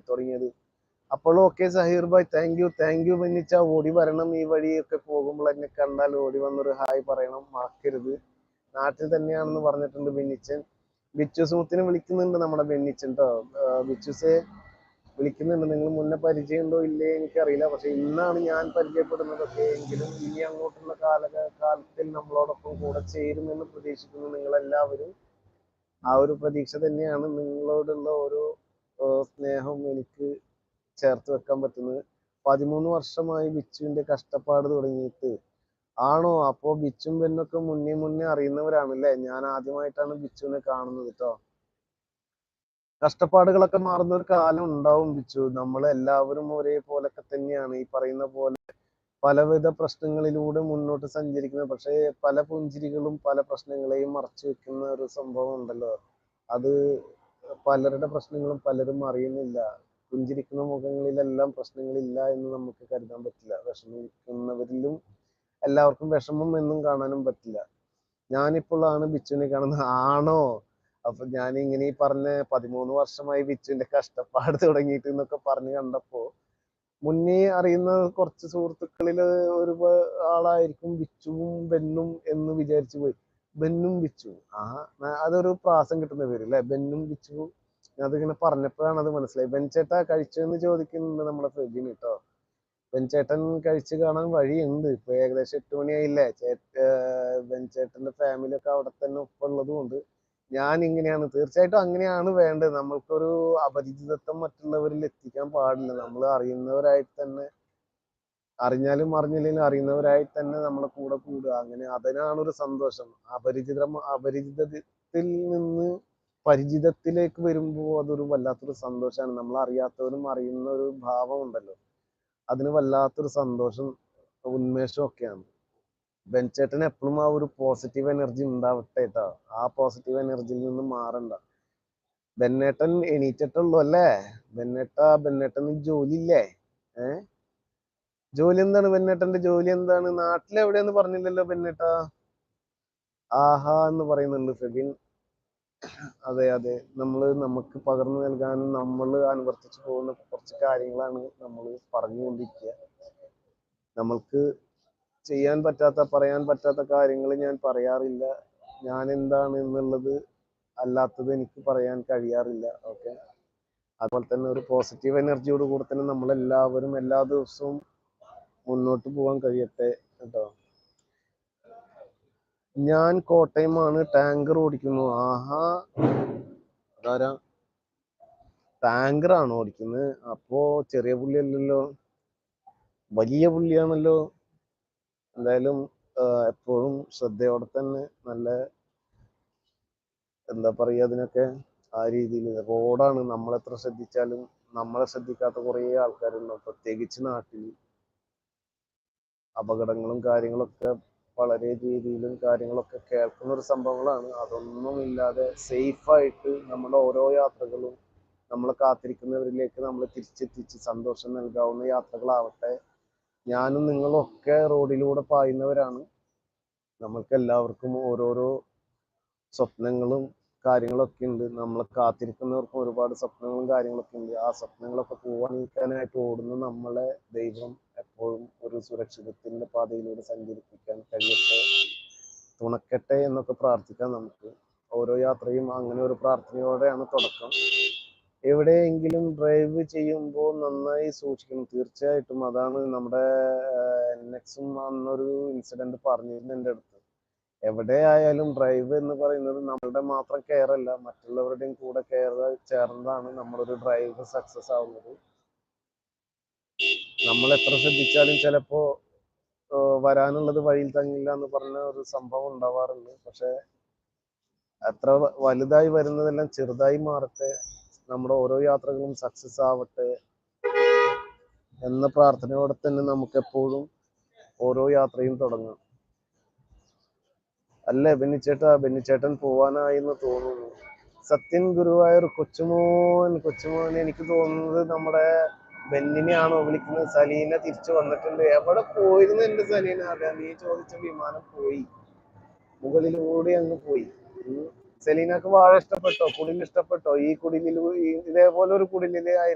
തുടങ്ങിയത്. അപ്പോൾ ഓക്കെ സഹീർ ഭായ്, താങ്ക് യു ബെന്നിച്ച. ഓടി വരണം, ഈ വഴിയൊക്കെ പോകുമ്പോൾ എന്നെ കണ്ടാൽ ഓടി വന്നൊരു ഹായ് പറയണം, മറക്കരുത്. നാട്ടിൽ തന്നെയാണെന്ന് പറഞ്ഞിട്ടുണ്ട് ബെന്നിച്ചൻ. ബിച്ചു സുഹൃത്തിനെ വിളിക്കുന്നുണ്ട് നമ്മുടെ ബെന്നിച്ചൻ കേട്ടോ. ബിച്ചുസെ വിളിക്കുന്നുണ്ട്. നിങ്ങൾ മുന്നേ പരിചയമുണ്ടോ ഇല്ലേ എനിക്കറിയില്ല, പക്ഷെ ഇന്നാണ് ഞാൻ പരിചയപ്പെടുന്നതൊക്കെ. എങ്കിലും ഇനി അങ്ങോട്ടുള്ള കാലത്തിൽ നമ്മളോടൊപ്പം കൂടെ ചേരുമെന്ന് പ്രതീക്ഷിക്കുന്നു നിങ്ങളെല്ലാവരും. ആ ഒരു പ്രതീക്ഷ തന്നെയാണ്. നിങ്ങളോടുള്ള ഓരോ സ്നേഹം എനിക്ക് ചേർത്ത് വെക്കാൻ പറ്റുന്നത്. 13 വർഷമായി ബിച്ചുവിന്റെ കഷ്ടപ്പാട് തുടങ്ങിയിട്ട്. ആണോ? അപ്പോ ബിച്ചും ബെന്നൊക്കെ മുന്നേ അറിയുന്നവരാണല്ലേ? ഞാൻ ആദ്യമായിട്ടാണ് ബിച്ചുവിനെ കാണുന്നത് കേട്ടോ. കഷ്ടപ്പാടുകളൊക്കെ മാറുന്ന ഒരു കാലം ഉണ്ടാവും ബിച്ചു. നമ്മളെല്ലാവരും ഒരേപോലൊക്കെ തന്നെയാണ്. ഈ പറയുന്ന പോലെ പലവിധ പ്രശ്നങ്ങളിലൂടെ മുന്നോട്ട് സഞ്ചരിക്കുന്നത്. പക്ഷേ പല പുഞ്ചിരികളും പല പ്രശ്നങ്ങളെയും മറച്ചു വെക്കുന്ന ഒരു സംഭവം ഉണ്ടല്ലോ. അത് പലരുടെ പ്രശ്നങ്ങളും പലരും അറിയുന്നില്ല. പുഞ്ചിരിക്കുന്ന മുഖങ്ങളിലെല്ലാം പ്രശ്നങ്ങളില്ല എന്ന് നമുക്ക് കരുതാൻ പറ്റില്ല. വിഷമിക്കുന്നവരിലും എല്ലാവർക്കും വിഷമം എന്നും കാണാനും പറ്റില്ല. ഞാനിപ്പോഴാണ് ബിച്ചുവിനെ കാണുന്നത്. ആണോ? അപ്പൊ ഞാൻ ഇങ്ങനെ ഈ പറഞ്ഞ 13 വർഷമായി ബിച്ചുവിന്റെ കഷ്ടപ്പാട് തുടങ്ങിയിട്ട് എന്നൊക്കെ പറഞ്ഞു കണ്ടപ്പോ മുന്നേ അറിയുന്ന കുറച്ച് സുഹൃത്തുക്കളിൽ ഒരു ആളായിരിക്കും ബിച്ചുവും ബെന്നും എന്ന് വിചാരിച്ചു പോയി. ബെന്നും ബിച്ചു, അതൊരു പ്രാസം കിട്ടുന്ന പേര് അല്ലെ, ബെന്നും ബിച്ചു. അതിങ്ങനെ പറഞ്ഞപ്പോഴാണ് അത് മനസ്സിലായി. ബെൻചേട്ടാ കഴിച്ചു എന്ന് ചോദിക്കുന്നുണ്ട് നമ്മുടെ ഫ്രിഡ്ജിന് കേട്ടോ. ബെൻചേട്ടൻ കഴിച്ചു കാണാൻ വഴിയുണ്ട്. ഇപ്പൊ ഏകദേശം 8 മണിയായില്ലേ. ബെൻചേട്ടന്റെ ഫാമിലി ഒക്കെ അവിടെ തന്നെ ഉള്ളത് കൊണ്ട് ഞാൻ ഇങ്ങനെയാണ്. തീർച്ചയായിട്ടും അങ്ങനെയാണ് വേണ്ടത്. നമ്മൾക്കൊരു അപരിചിതത്വം മറ്റുള്ളവരിൽ എത്തിക്കാൻ പാടില്ല. നമ്മൾ അറിയുന്നവരായിട്ട് തന്നെ, അറിഞ്ഞാലും അറിഞ്ഞില്ലെങ്കിലും അറിയുന്നവരായി തന്നെ നമ്മളെ കൂടെ കൂടുക. അങ്ങനെ അതിനാണ് ഒരു സന്തോഷം. അപരിചിതത്തിൽ നിന്ന് പരിചിതത്തിലേക്ക് വരുമ്പോൾ അതൊരു വല്ലാത്തൊരു സന്തോഷമാണ്. നമ്മൾ അറിയാത്തവരും അറിയുന്ന ഒരു ഭാവം ഉണ്ടല്ലോ, അതിന് വല്ലാത്തൊരു സന്തോഷം ഉന്മേഷം ഒക്കെയാണ്. ബെൻചേട്ടന് എപ്പോഴും ആ ഒരു പോസിറ്റീവ് എനർജി ഉണ്ടാവട്ടെ കേട്ടോ. ആ പോസിറ്റീവ് എനർജിയിൽ നിന്ന് മാറണ്ട. ബെന്നേട്ടൻ എണീറ്റിട്ടുള്ളൂ അല്ലേ? ബെന്നേട്ടന് ജോലി ഇല്ലേ? ജോലി എന്താണ് ബെന്നേട്ടന്റെ ജോലി എന്താണ്? നാട്ടിലെവിടെയെന്ന് പറഞ്ഞില്ലല്ലോ ബെന്നേട്ടാ. ആഹാ എന്ന് പറയുന്നുണ്ട് ഫെബിൻ. അതെ അതെ, നമുക്ക് പകർന്നു നൽകാനും നമ്മൾ അനുവർത്തിച്ചു പോകുന്ന കുറച്ച് കാര്യങ്ങളാണ് നമ്മൾ പറഞ്ഞുകൊണ്ടിരിക്കുക. നമ്മൾക്ക് ചെയ്യാൻ പറ്റാത്ത, പറയാൻ പറ്റാത്ത കാര്യങ്ങൾ ഞാൻ പറയാറില്ല. ഞാൻ എന്താണ് എന്നുള്ളത് അല്ലാത്തത് എനിക്ക് പറയാൻ കഴിയാറില്ല. ഓക്കെ, അതുപോലെ തന്നെ ഒരു പോസിറ്റീവ് എനർജിയോട് കൂടെ തന്നെ നമ്മളെല്ലാവരും എല്ലാ ദിവസവും മുന്നോട്ട് പോകാൻ കഴിയട്ടെ കേട്ടോ. ഞാൻ കോട്ടയമാണ്, ടാങ്കർ ഓടിക്കുന്നു. ആഹാ, അതാരാ? ടാങ്കറാണോ ഓടിക്കുന്നത്? അപ്പോ ചെറിയ പുള്ളിയല്ലല്ലോ, വലിയ പുള്ളിയാണല്ലോ. എന്തായാലും എപ്പോഴും ശ്രദ്ധയോടെ തന്നെ, നല്ല എന്താ പറയുക അതിനൊക്കെ, ആ രീതിയിൽ. റോഡാണ്, നമ്മളെത്ര ശ്രദ്ധിച്ചാലും നമ്മളെ ശ്രദ്ധിക്കാത്ത കുറേ ആൾക്കാരുണ്ടാവും. പ്രത്യേകിച്ച് നാട്ടിൽ അപകടങ്ങളും കാര്യങ്ങളൊക്കെ വളരെ രീതിയിലും കാര്യങ്ങളൊക്കെ കേൾക്കുന്ന ഒരു സംഭവങ്ങളാണ്. അതൊന്നും ഇല്ലാതെ സേഫായിട്ട് നമ്മുടെ ഓരോ യാത്രകളും നമ്മളെ കാത്തിരിക്കുന്നവരിലേക്ക് നമ്മൾ തിരിച്ചെത്തിച്ച് സന്തോഷം നൽകാവുന്ന യാത്രകളാവട്ടെ. ഞാനും നിങ്ങളും ഒക്കെ റോഡിലൂടെ പായുന്നവരാണ്. നമ്മൾക്ക് എല്ലാവർക്കും ഓരോരോ സ്വപ്നങ്ങളും കാര്യങ്ങളൊക്കെ ഉണ്ട്. നമ്മളെ കാത്തിരിക്കുന്നവർക്കും ഒരുപാട് സ്വപ്നങ്ങളും കാര്യങ്ങളൊക്കെ ഉണ്ട്. ആ സ്വപ്നങ്ങളൊക്കെ പൂവണിക്കാനായിട്ട് ഓടുന്ന നമ്മളെ ദൈവം എപ്പോഴും ഒരു സുരക്ഷിതത്തിന്റെ പാതയിലൂടെ സഞ്ചരിപ്പിക്കാൻ കഴിയട്ടെ, തുണക്കട്ടെ എന്നൊക്കെ പ്രാർത്ഥിക്കാം. നമുക്ക് ഓരോ യാത്രയും അങ്ങനെ ഒരു പ്രാർത്ഥനയോടെയാണ് തുടക്കം. എവിടെയെങ്കിലും ഡ്രൈവ് ചെയ്യുമ്പോൾ നന്നായി സൂക്ഷിക്കണം. തീർച്ചയായിട്ടും അതാണ് നമ്മുടെ നെക്സും അന്നൊരു ഇൻസിഡന്റ് പറഞ്ഞിരുന്നു എൻ്റെ അടുത്ത്. എവിടെയായാലും ഡ്രൈവ് എന്ന് പറയുന്നത് നമ്മളുടെ മാത്രം കെയർ അല്ല, മറ്റുള്ളവരുടെയും കൂടെ കെയർ ചേർന്നതാണ് നമ്മളൊരു ഡ്രൈവ് സക്സസ് ആവുന്നത്. നമ്മൾ എത്ര ശ്രദ്ധിച്ചാലും ചിലപ്പോ വരാനുള്ളത് വഴിയിൽ തങ്ങില്ല എന്ന് പറഞ്ഞ ഒരു സംഭവം ഉണ്ടാവാറുണ്ട്. പക്ഷെ എത്ര വലുതായി വരുന്നതെല്ലാം ചെറുതായി മാറട്ടെ, നമ്മുടെ ഓരോ യാത്രകളും സക്സസ് ആവട്ടെ എന്ന പ്രാർത്ഥനയോടെ തന്നെ നമുക്ക് എപ്പോഴും ഓരോ യാത്രയും തുടങ്ങാം. അല്ലേ ബെന്നിച്ചേട്ടൻ പോവാനായി എന്ന് തോന്നുന്നു. സത്യൻ ഗുരുവായൂർ, കൊച്ചുമോൻ എനിക്ക് തോന്നുന്നത് നമ്മുടെ ബെന്നിനെയാണോ വിളിക്കുന്നത്? സലീന തിരിച്ചു വന്നിട്ടുണ്ട്. എവിടെ പോയിരുന്നു എന്റെ സലീന? അതെ, നീ ചോദിച്ച വിമാനം പോയി, മുകളിലൂടെ അങ്ങ് പോയി. സെലീനക്ക് വാഴ ഇഷ്ടപ്പെട്ടോ? കുടിൽ ഇഷ്ടപ്പെട്ടോ? ഈ കുടിലിൽ ഇതേപോലെ ഒരു കുടിലില് ആയിരുന്നു